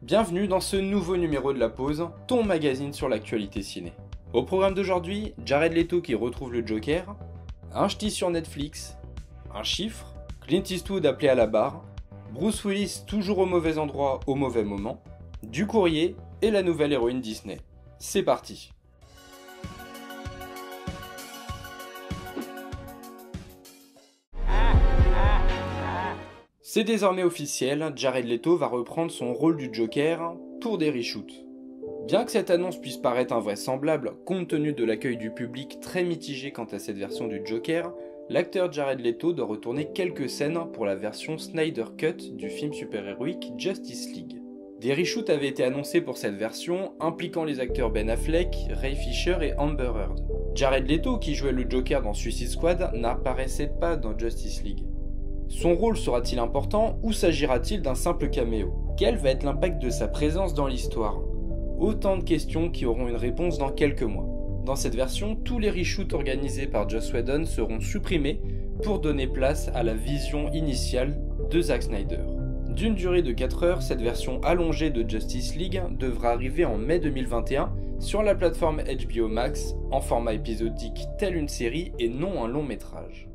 Bienvenue dans ce nouveau numéro de La Pause, ton magazine sur l'actualité ciné. Au programme d'aujourd'hui, Jared Leto qui retrouve le Joker, un ch'ti sur Netflix, un chiffre, Clint Eastwood appelé à la barre, Bruce Willis toujours au mauvais endroit au mauvais moment, du courrier et la nouvelle héroïne Disney. C'est parti. C'est désormais officiel, Jared Leto va reprendre son rôle du Joker pour des reshoots. Bien que cette annonce puisse paraître invraisemblable compte tenu de l'accueil du public très mitigé quant à cette version du Joker, l'acteur Jared Leto doit retourner quelques scènes pour la version Snyder Cut du film super-héroïque Justice League. Des reshoots avaient été annoncés pour cette version, impliquant les acteurs Ben Affleck, Ray Fisher et Amber Heard. Jared Leto, qui jouait le Joker dans Suicide Squad, n'apparaissait pas dans Justice League. Son rôle sera-t-il important ou s'agira-t-il d'un simple caméo? Quel va être l'impact de sa présence dans l'histoire? Autant de questions qui auront une réponse dans quelques mois. Dans cette version, tous les reshoots organisés par Joss Whedon seront supprimés pour donner place à la vision initiale de Zack Snyder. D'une durée de 4 heures, cette version allongée de Justice League devra arriver en mai 2021 sur la plateforme HBO Max en format épisodique telle une série et non un long métrage.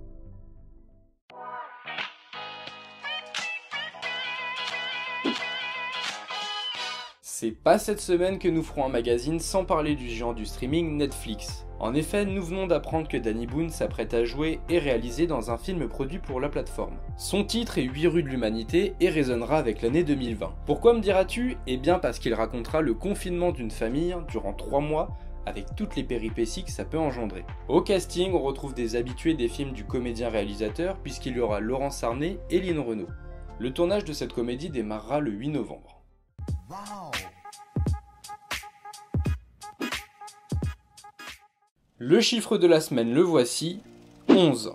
C'est pas cette semaine que nous ferons un magazine sans parler du géant du streaming Netflix. En effet, nous venons d'apprendre que Danny Boone s'apprête à jouer et réaliser dans un film produit pour la plateforme. Son titre est 8 rues de l'humanité et résonnera avec l'année 2020. Pourquoi me diras-tu? Eh bien parce qu'il racontera le confinement d'une famille durant 3 mois avec toutes les péripéties que ça peut engendrer. Au casting, on retrouve des habitués des films du comédien-réalisateur puisqu'il y aura Laurence Arnay et Lynn Renaud. Le tournage de cette comédie démarrera le 8 novembre. Wow. Le chiffre de la semaine, le voici, 11.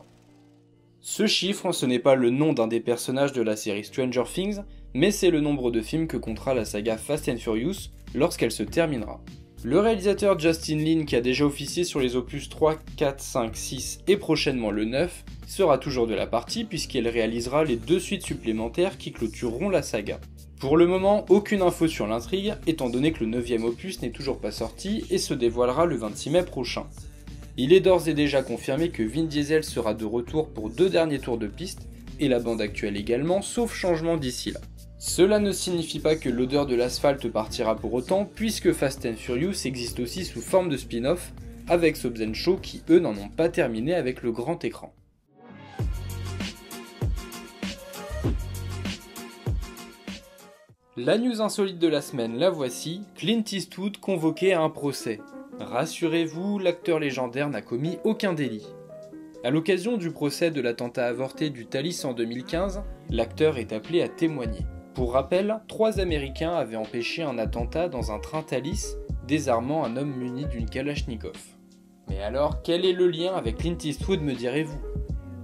Ce chiffre, ce n'est pas le nom d'un des personnages de la série Stranger Things, mais c'est le nombre de films que comptera la saga Fast and Furious lorsqu'elle se terminera. Le réalisateur Justin Lin, qui a déjà officié sur les opus 3, 4, 5, 6 et prochainement le 9, sera toujours de la partie puisqu'il réalisera les 2 suites supplémentaires qui clôtureront la saga. Pour le moment, aucune info sur l'intrigue, étant donné que le 9e opus n'est toujours pas sorti et se dévoilera le 26 mai prochain. Il est d'ores et déjà confirmé que Vin Diesel sera de retour pour 2 derniers tours de piste, et la bande actuelle également, sauf changement d'ici là. Cela ne signifie pas que l'odeur de l'asphalte partira pour autant, puisque Fast and Furious existe aussi sous forme de spin-off, avec Hobbs & Shaw qui eux n'en ont pas terminé avec le grand écran. La news insolite de la semaine, la voici, Clint Eastwood convoqué à un procès. Rassurez-vous, l'acteur légendaire n'a commis aucun délit. À l'occasion du procès de l'attentat avorté du Thalys en 2015, l'acteur est appelé à témoigner. Pour rappel, 3 Américains avaient empêché un attentat dans un train Thalys, désarmant un homme muni d'une Kalachnikov. Mais alors, quel est le lien avec Clint Eastwood, me direz-vous?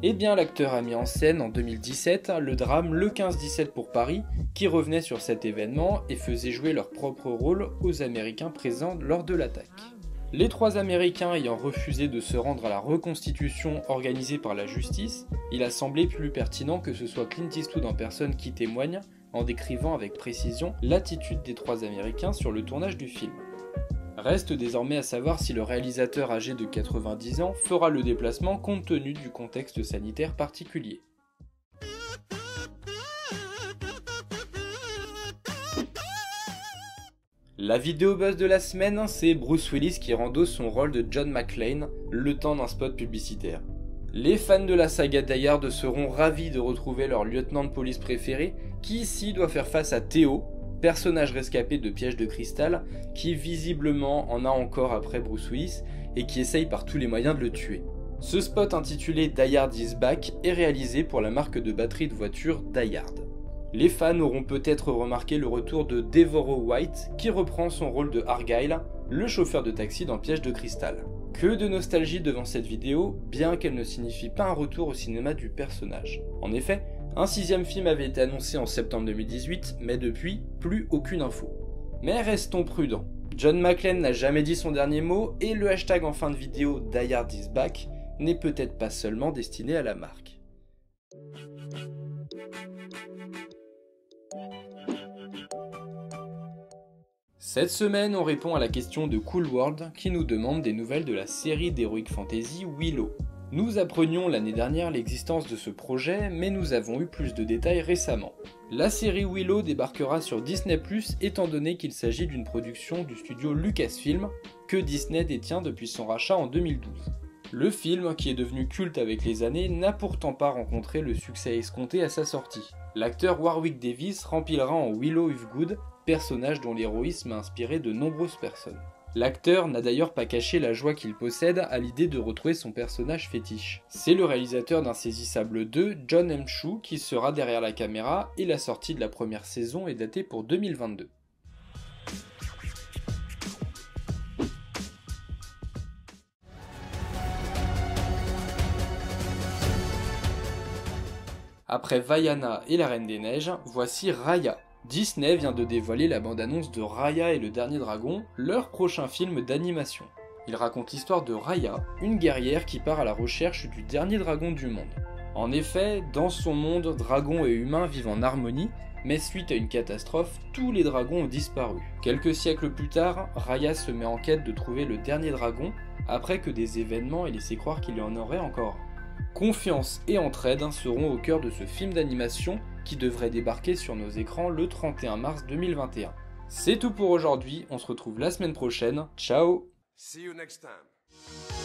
Eh bien, l'acteur a mis en scène en 2017 le drame Le 15-17 pour Paris, qui revenait sur cet événement et faisait jouer leur propre rôle aux Américains présents lors de l'attaque. Les 3 Américains ayant refusé de se rendre à la reconstitution organisée par la justice, il a semblé plus pertinent que ce soit Clint Eastwood en personne qui témoigne, en décrivant avec précision l'attitude des 3 Américains sur le tournage du film. Reste désormais à savoir si le réalisateur âgé de 90 ans fera le déplacement compte tenu du contexte sanitaire particulier. La vidéo buzz de la semaine, c'est Bruce Willis qui endosse son rôle de John McClane, le temps d'un spot publicitaire. Les fans de la saga Die Hard seront ravis de retrouver leur lieutenant de police préféré, qui ici doit faire face à Theo, personnage rescapé de Piège de Cristal, qui visiblement en a encore après Bruce Willis, et qui essaye par tous les moyens de le tuer. Ce spot intitulé Die Hard is Back est réalisé pour la marque de batterie de voiture Die Hard. Les fans auront peut-être remarqué le retour de Devorah White qui reprend son rôle de Argyle, le chauffeur de taxi dans Piège de Cristal. Que de nostalgie devant cette vidéo, bien qu'elle ne signifie pas un retour au cinéma du personnage. En effet, un 6e film avait été annoncé en septembre 2018, mais depuis, plus aucune info. Mais restons prudents. John McClane n'a jamais dit son dernier mot et le hashtag en fin de vidéo Die Hard is Back n'est peut-être pas seulement destiné à la marque. Cette semaine, on répond à la question de Cool World qui nous demande des nouvelles de la série d'Heroic Fantasy Willow. Nous apprenions l'année dernière l'existence de ce projet, mais nous avons eu plus de détails récemment. La série Willow débarquera sur Disney+, étant donné qu'il s'agit d'une production du studio Lucasfilm, que Disney détient depuis son rachat en 2012. Le film, qui est devenu culte avec les années, n'a pourtant pas rencontré le succès escompté à sa sortie. L'acteur Warwick Davis remplira en Willow Ufgood, personnage dont l'héroïsme a inspiré de nombreuses personnes. L'acteur n'a d'ailleurs pas caché la joie qu'il possède à l'idée de retrouver son personnage fétiche. C'est le réalisateur d'Insaisissable 2, Jon M. Chu, qui sera derrière la caméra et la sortie de la première saison est datée pour 2022. Après Vaiana et la Reine des Neiges, voici Raya. Disney vient de dévoiler la bande-annonce de Raya et le Dernier Dragon, leur prochain film d'animation. Il raconte l'histoire de Raya, une guerrière qui part à la recherche du dernier dragon du monde. En effet, dans son monde, dragons et humains vivent en harmonie, mais suite à une catastrophe, tous les dragons ont disparu. Quelques siècles plus tard, Raya se met en quête de trouver le dernier dragon, après que des événements aient laissé croire qu'il y en aurait encore. Confiance et entraide seront au cœur de ce film d'animation qui devrait débarquer sur nos écrans le 31 mars 2021. C'est tout pour aujourd'hui, on se retrouve la semaine prochaine, ciao! See you next time.